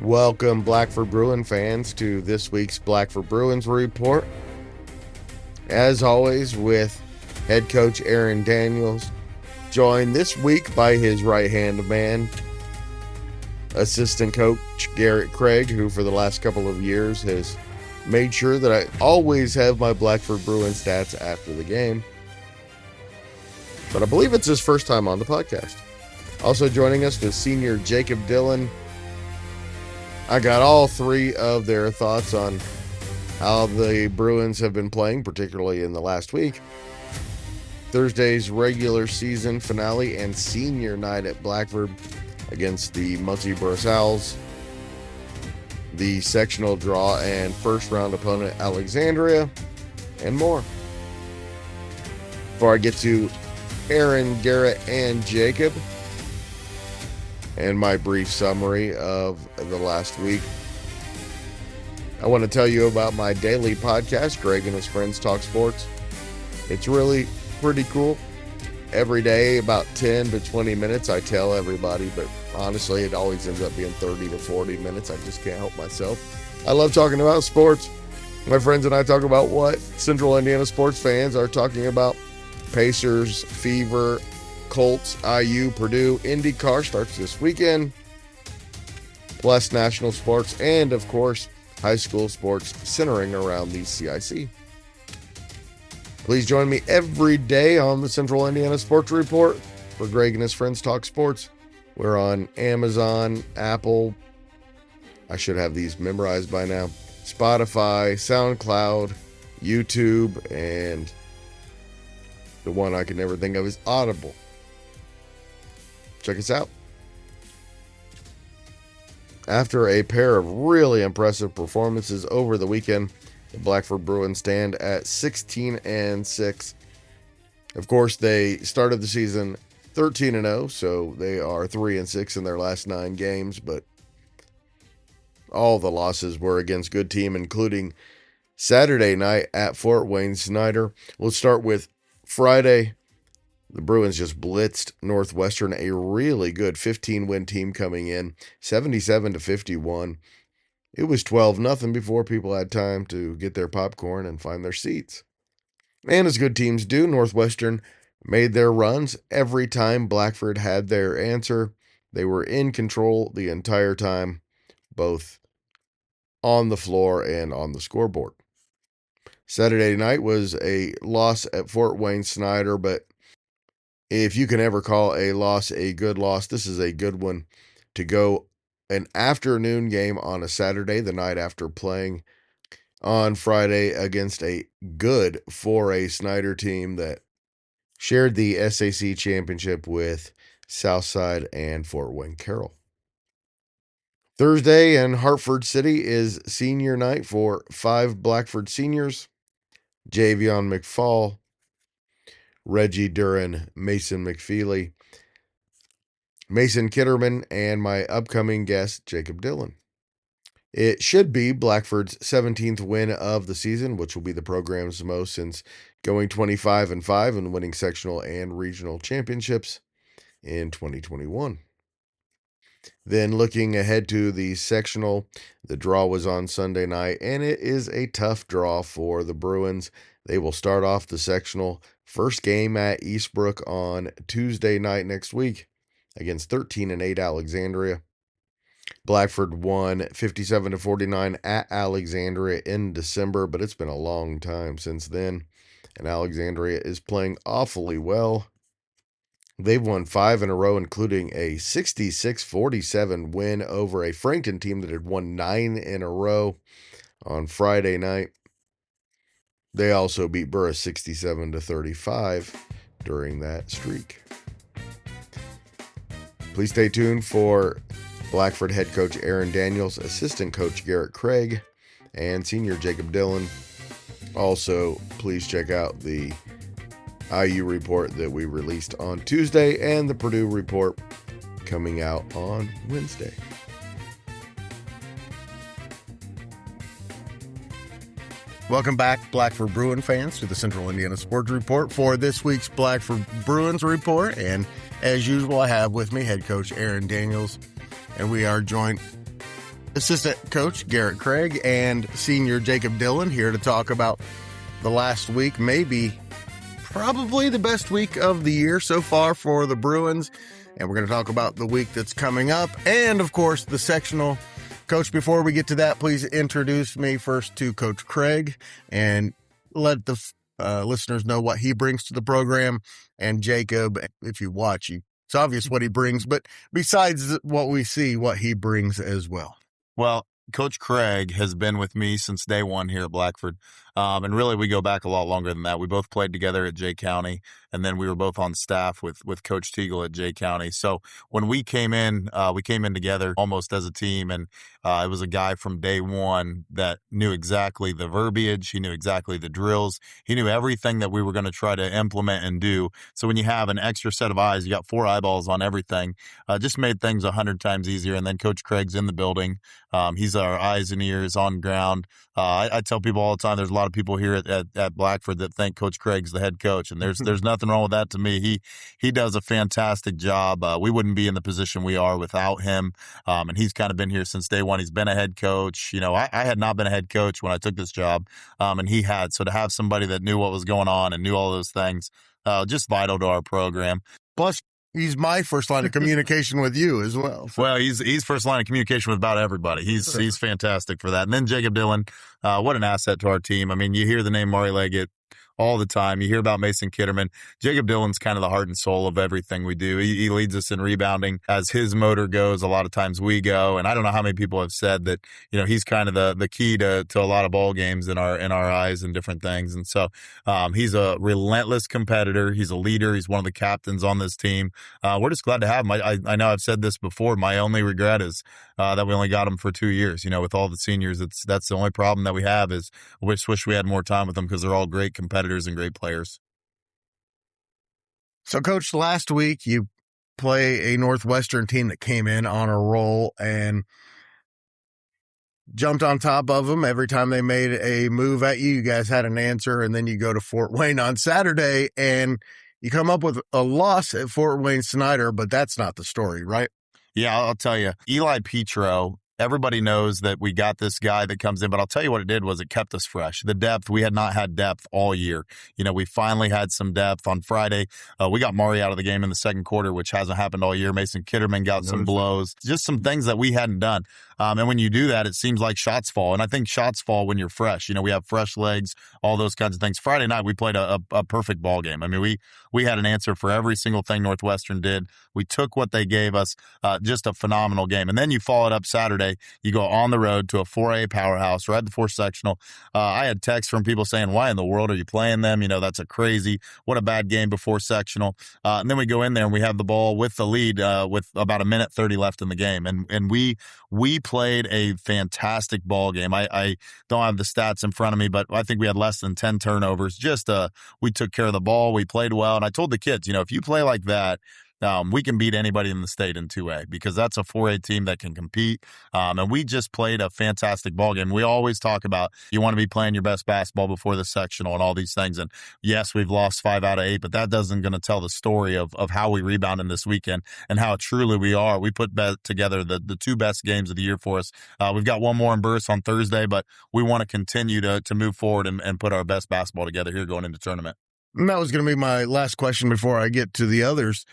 Welcome, Blackford Bruin fans, to this week's Blackford Bruins Report. As always, with head coach Aaron Daniels, joined this week by his right-hand man, assistant coach Garrett Krieg, who for the last couple of years has made sure that I always have my Blackford Bruin stats after the game. But I believe it's his first time on the podcast. Also joining us was senior Jacob Dillon. I got all three of their thoughts on how the Bruins have been playing, particularly in the last week. Thursday's regular season finale and senior night at Blackford against the Burris Owls. The sectional draw and first round opponent Alexandria, and more. Before I get to Aaron, Garrett, and Jacob, and my brief summary of the last week, I want to tell you about my daily podcast, Greg and his friends talk sports. It's really pretty cool. Every day, about 10 to 20 minutes, I tell everybody, but honestly, it always ends up being 30 to 40 minutes. I just can't help myself. I love talking about sports. My friends and I talk about what Central Indiana sports fans are talking about. Pacers, Fever, Colts, IU, Purdue, IndyCar starts this weekend, plus national sports, and of course, high school sports centering around the CIC. Please join me every day on the Central Indiana Sports Report for Greg and his friends talk sports. We're on Amazon, Apple, I should have these memorized by now, Spotify, SoundCloud, YouTube, and the one I can never think of is Audible. Check us out. After a pair of really impressive performances over the weekend, the Blackford Bruins stand at 16-6. Of course, they started the season 13-0, so they are 3-6 in their last 9 games, but all the losses were against good team, including Saturday night at Fort Wayne Snyder. We'll start with Friday. The Bruins just blitzed Northwestern, a really good 15-win team coming in, 77-51. It was 12-0 before people had time to get their popcorn and find their seats. And as good teams do, Northwestern made their runs every time Blackford had their answer. They were in control the entire time, both on the floor and on the scoreboard. Saturday night was a loss at Fort Wayne Snyder, but if you can ever call a loss a good loss, this is a good one. To go an afternoon game on a Saturday, the night after playing on Friday against a good 4A Snyder team that shared the SAC championship with Southside and Fort Wayne Carroll. Thursday in Hartford City is senior night for 5 Blackford seniors: Javion McFall, Reggie Duran, Mason McFeely, Mason Kitterman, and my upcoming guest, Jacob Dillon. It should be Blackford's 17th win of the season, which will be the program's most since going 25-5 and winning sectional and regional championships in 2021. Then looking ahead to the sectional, the draw was on Sunday night, and it is a tough draw for the Bruins. They will start off the sectional first game at Eastbrook on Tuesday night next week against 13-8 Alexandria. Blackford won 57-49 at Alexandria in December, but it's been a long time since then, and Alexandria is playing awfully well. They've won 5 in a row, including a 66-47 win over a Frankton team that had won 9 in a row on Friday night. They also beat Burris 67-35 during that streak. Please stay tuned for Blackford head coach Aaron Daniels, assistant coach Garrett Krieg, and senior Jacob Dillon. Also, please check out the IU report that we released on Tuesday and the Purdue report coming out on Wednesday. Welcome back, Blackford Bruin fans, to the Central Indiana Sports Report for this week's Blackford Bruins Report. And as usual, I have with me head coach Aaron Daniels, and we are joined Assistant Coach Garrett Krieg and Senior Jacob Dillon here to talk about the last week, probably the best week of the year so far for the Bruins. And we're going to talk about the week that's coming up and, of course, the sectional. Coach, before we get to that, please introduce me first to Coach Krieg and let the listeners know what he brings to the program. And Jacob, if you watch, it's obvious what he brings, but besides what we see, what he brings as well. Well, Coach Krieg has been with me since day one here at Blackford. And really, we go back a lot longer than that. We both played together at Jay County, and then we were both on staff with Coach Teagle at Jay County. So when we came in together almost as a team, and it was a guy from day one that knew exactly the verbiage. He knew exactly the drills. He knew everything that we were going to try to implement and do. So when you have an extra set of eyes, you got 4 eyeballs on everything, just made things 100 times easier. And then Coach Krieg's in the building. He's our eyes and ears on ground. I tell people all the time, there's a lot of people here at Blackford that think Coach Krieg's the head coach, and there's nothing wrong with that to me. He does a fantastic job. We wouldn't be in the position we are without him, and he's kind of been here since day one. He's been a head coach. I had not been a head coach when I took this job, and he had. So to have somebody that knew what was going on and knew all those things, just vital to our program. Plus, he's my first line of communication with you as well. So. Well, he's first line of communication with about everybody. He's fantastic for that. And then Jacob Dillon, what an asset to our team. I mean, you hear the name Maury Leggett all the time. You hear about Mason Kitterman. Jacob Dillon's kind of the heart and soul of everything we do. He leads us in rebounding. As his motor goes, a lot of times we go. And I don't know how many people have said that, he's kind of the key to a lot of ball games in our eyes and different things. And so he's a relentless competitor. He's a leader. He's one of the captains on this team. We're just glad to have him. I know I've said this before. My only regret is that we only got him for 2 years. With all the seniors, that's the only problem that we have is wish we had more time with them because they're all great competitors and great players. So, Coach, last week you play a Northwestern team that came in on a roll and jumped on top of them every time they made a move at you. You guys had an answer, and then you go to Fort Wayne on Saturday and you come up with a loss at Fort Wayne Snyder, but that's not the story, right? Yeah, I'll tell you. Eli Petro, everybody knows that we got this guy that comes in, but I'll tell you what it did was it kept us fresh. The depth, we had not had depth all year. We finally had some depth on Friday. We got Maury out of the game in the second quarter, which hasn't happened all year. Mason Kitterman got some blows, just some things that we hadn't done. And when you do that, it seems like shots fall. And I think shots fall when you're fresh. We have fresh legs, all those kinds of things. Friday night, we played a perfect ball game. I mean, we had an answer for every single thing Northwestern did. We took what they gave us, just a phenomenal game. And then you follow it up Saturday. You go on the road to a 4A powerhouse right before sectional. I had texts from people saying, why in the world are you playing them? That's a crazy, what a bad game before sectional. And then we go in there and we have the ball with the lead with about 1:30 left in the game. And we played a fantastic ball game. I don't have the stats in front of me, but I think we had less than 10 turnovers. We took care of the ball. We played well. And I told the kids, if you play like that, we can beat anybody in the state in 2A because that's a 4A team that can compete. And we just played a fantastic ball game. We always talk about you want to be playing your best basketball before the sectional and all these things. And yes, we've lost 5 out of 8, but that doesn't going to tell the story of how we rebounded this weekend and how truly we are. We put together the 2 best games of the year for us. We've got one more in Burris on Thursday, but we want to continue to move forward and put our best basketball together here going into tournament. And that was going to be my last question before I get to the others.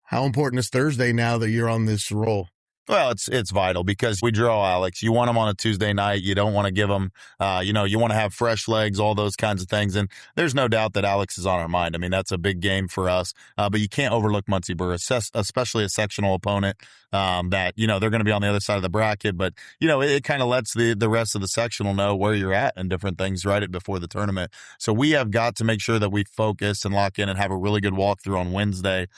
How important is Thursday now that you're on this roll? Well, it's vital because we draw Alex. You want him on a Tuesday night. You don't want to give him, you want to have fresh legs, all those kinds of things. And there's no doubt that Alex is on our mind. I mean, that's a big game for us. But you can't overlook Muncie Burris, especially a sectional opponent that, they're going to be on the other side of the bracket. But, it kind of lets the rest of the sectional know where you're at and different things right before the tournament. So we have got to make sure that we focus and lock in and have a really good walkthrough on Wednesday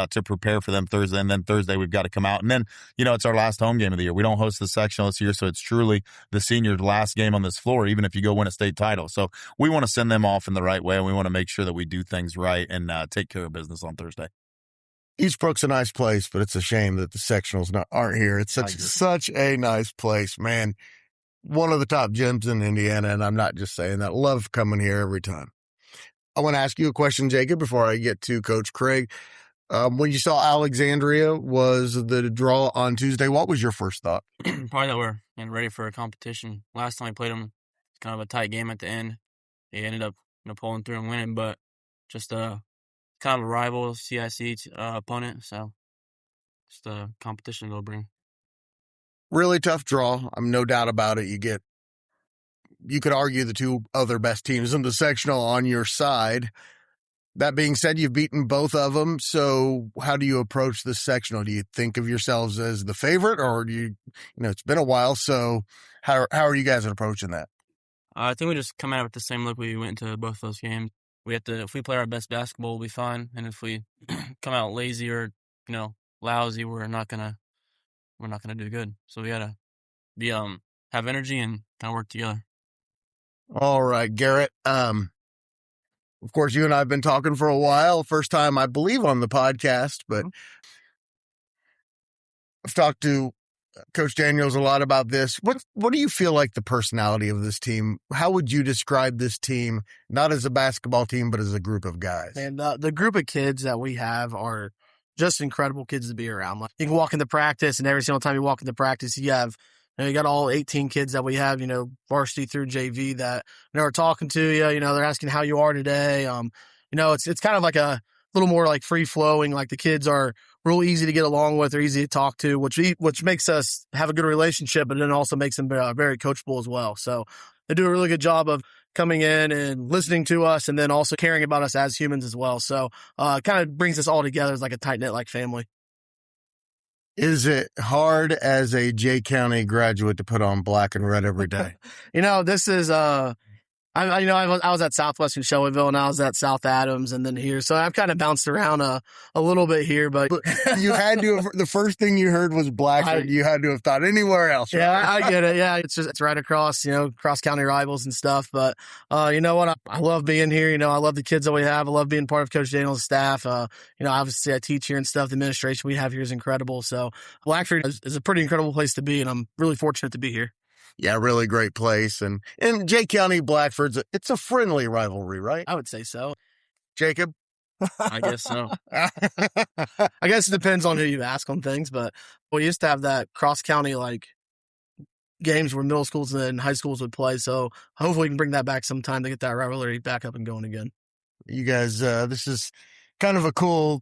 to prepare for them Thursday. And then Thursday, we've got to come out. And then, it's our last home game of the year. We don't host the sectional this year, so it's truly the seniors' last game on this floor, even if you go win a state title. So we want to send them off in the right way, and we want to make sure that we do things right and take care of business on Thursday. Eastbrook's a nice place, but it's a shame that the sectionals aren't here. It's such a nice place, man. One of the top gyms in Indiana, and I'm not just saying that. Love coming here every time. I want to ask you a question, Jacob, before I get to Coach Krieg. When you saw Alexandria was the draw on Tuesday, what was your first thought? Probably that we're getting ready for a competition. Last time we played them, it's kind of a tight game at the end. They ended up pulling through and winning, but just kind of a rival CIC opponent. So just a competition they'll bring. Really tough draw. I'm no doubt about it. You could argue the two other best teams in the sectional on your side. That being said, you've beaten both of them. So how do you approach the sectional? Do you think of yourselves as the favorite, or do you it's been a while. So how are you guys approaching that? I think we just come out with the same look we went into both those games. We have to, if we play our best basketball, we'll be fine. And if we come out lazy or, lousy, we're not gonna do good. So we gotta be have energy and kind of work together. All right, Garrett. Of course, you and I have been talking for a while. First time, I believe, on the podcast, but I've talked to Coach Daniels a lot about this. What do you feel like the personality of this team? How would you describe this team, not as a basketball team, but as a group of guys? And the group of kids that we have are just incredible kids to be around. Like, you can walk into practice, and every single time you walk into practice, you got all 18 kids that we have, varsity through JV that, are talking to you, they're asking how you are today. It's kind of like a little more like free flowing. Like, the kids are real easy to get along with. They're easy to talk to, which makes us have a good relationship, but then also makes them very coachable as well. So they do a really good job of coming in and listening to us, and then also caring about us as humans as well. So it kind of brings us all together as like a tight-knit like family. Is it hard as a Jay County graduate to put on black and red every day? This is I was at Southwestern Shelbyville, and I was at South Adams, and then here. So I've kind of bounced around a little bit here, but you had to have, the first thing you heard was Blackford. You had to have thought anywhere else. Right? Yeah, I get it. Yeah, it's right across, cross county rivals and stuff. But you know what? I love being here. I love the kids that we have. I love being part of Coach Daniels' staff. Obviously I teach here and stuff. The administration we have here is incredible. So Blackford is a pretty incredible place to be, and I'm really fortunate to be here. Yeah, really great place. And Jay County, Blackford's, it's a friendly rivalry, right? I would say so. Jacob? I guess so. I guess it depends on who you ask on things, but we used to have that cross-county, games where middle schools and high schools would play, so hopefully we can bring that back sometime to get that rivalry back up and going again. You guys, this is kind of a cool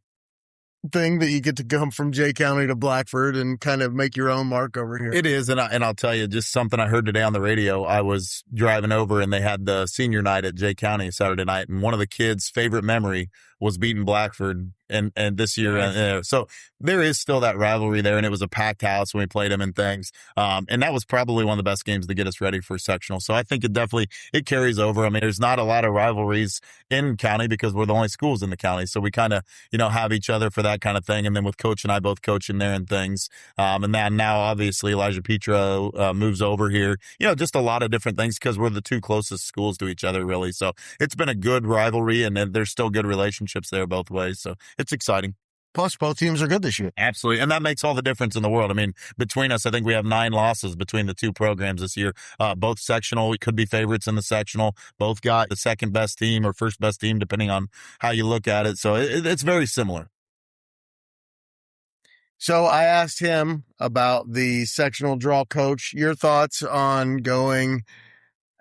thing that you get to come from Jay County to Blackford and kind of make your own mark over here. It is, and I'll tell you, just something I heard today on the radio. I was driving over, and they had the senior night at Jay County Saturday night, and one of the kids' favorite memory was beating Blackford and this year. Nice. So there is still that rivalry there, and it was a packed house when we played them and things. And that was probably one of the best games to get us ready for sectional. So I think it carries over. I mean, there's not a lot of rivalries in county because we're the only schools in the county. So we kind of, have each other for that kind of thing. And then with Coach and I both coaching there and things. And then now obviously Elijah Petro moves over here, just a lot of different things because we're the two closest schools to each other really. So it's been a good rivalry, and there's still good relationships there both ways. So it's exciting. Plus, both teams are good this year. Absolutely. And that makes all the difference in the world. I mean, between us, I think we have 9 losses between the two programs this year. Both sectional, we could be favorites in the sectional. Both got the second best team or first best team, depending on how you look at it. So it's very similar. So I asked him about the sectional draw. Coach, your thoughts on going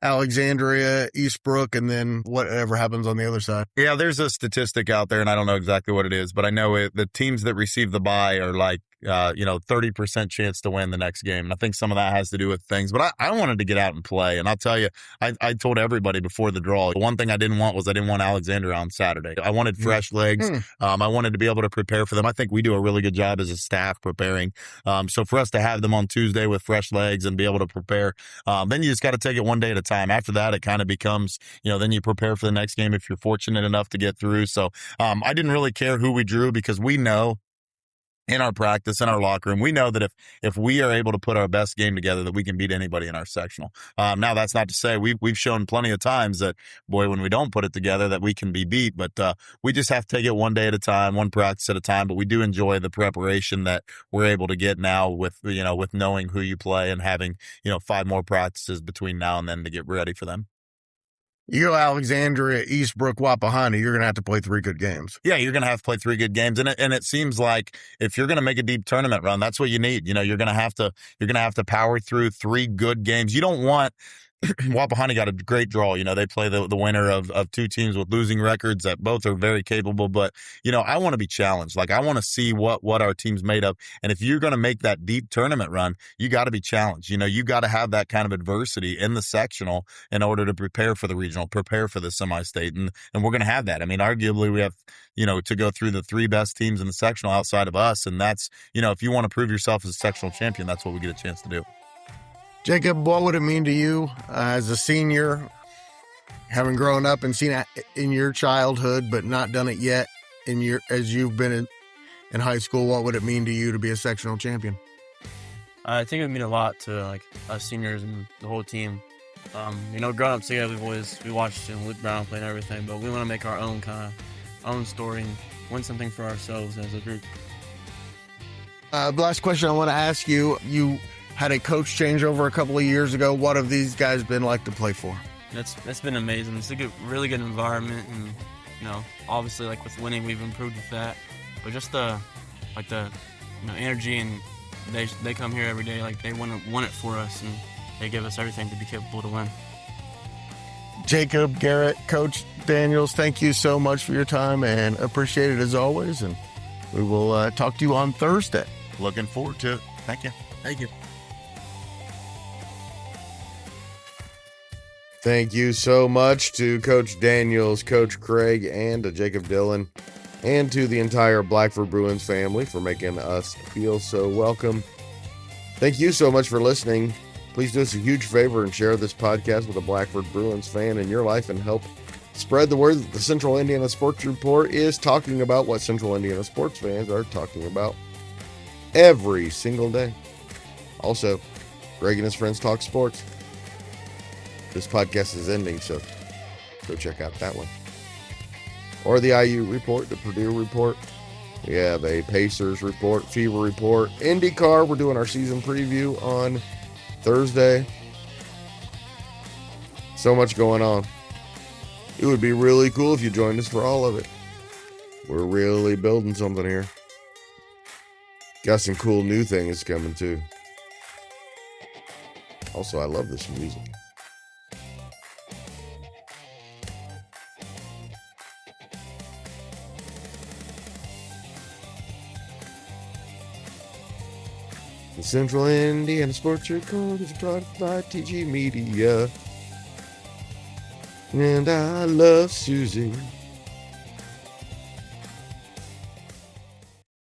Alexandria, Eastbrook, and then whatever happens on the other side? Yeah, there's a statistic out there, and I don't know exactly what it is, but I know the teams that receive the bye are like 30% chance to win the next game. And I think some of that has to do with things, but I wanted to get out and play. And I'll tell you, I told everybody before the draw, the one thing I didn't want Alexandria on Saturday. I wanted fresh legs. I wanted to be able to prepare for them. I think we do a really good job as a staff preparing. So for us to have them on Tuesday with fresh legs and be able to prepare, then you just got to take it one day at a time. After that, it kind of becomes, then you prepare for the next game if you're fortunate enough to get through. So I didn't really care who we drew because we know in our practice, in our locker room, we know that if we are able to put our best game together, that we can beat anybody in our sectional. Now, that's not to say we've shown plenty of times that, boy, when we don't put it together, that we can be beat. But we just have to take it one day at a time, one practice at a time. But we do enjoy the preparation that we're able to get now with knowing who you play and having 5 more practices between now and then to get ready for them. You go Alexandria, Eastbrook, Wapahana, you're going to have to play 3 good games. Yeah, you're going to have to play 3 good games. And it seems like if you're going to make a deep tournament run, that's what you need. You're going to have to power through 3 good games. You don't want Wapahana got a great draw. They play the winner of 2 teams with losing records that both are very capable. But, I want to be challenged. Like, I want to see what our team's made of. And if you're going to make that deep tournament run, you got to be challenged. You got to have that kind of adversity in the sectional in order to prepare for the regional, prepare for the semi-state. And we're going to have that. I mean, arguably we have, to go through the 3 best teams in the sectional outside of us. And that's, if you want to prove yourself as a sectional champion, that's what we get a chance to do. Jacob, what would it mean to you as a senior, having grown up and seen it in your childhood but not done it yet as you've been in high school? What would it mean to you to be a sectional champion? I think it would mean a lot to us seniors and the whole team. Growing up together, we watched Luke Brown play and everything, but we want to make our own story and win something for ourselves as a group. The last question I want to ask you: you had a coach change over a couple of years ago. What have these guys been like to play for? That's been amazing. It's a really good environment, and obviously with winning, we've improved with that. But just the energy, and they come here every day, they want it for us, and they give us everything to be capable to win. Jacob, Garrett, Coach Daniels, thank you so much for your time, and appreciate it as always. And we will talk to you on Thursday. Looking forward to it. Thank you. Thank you. Thank you so much to Coach Daniels, Coach Krieg, and to Jacob Dillon, and to the entire Blackford Bruins family for making us feel so welcome. Thank you so much for listening. Please do us a huge favor and share this podcast with a Blackford Bruins fan in your life and help spread the word that the Central Indiana Sports Report is talking about what Central Indiana sports fans are talking about every single day. Also, Greg and his friends talk sports. This podcast is ending, so go check out that one. Or the IU report, the Purdue report. We have a Pacers report, Fever report, IndyCar. We're doing our season preview on Thursday. So much going on. It would be really cool if you joined us for all of it. We're really building something here. Got some cool new things coming too. Also, I love this music. The Central Indiana Sports Report is brought by TG Media. And I love Susie.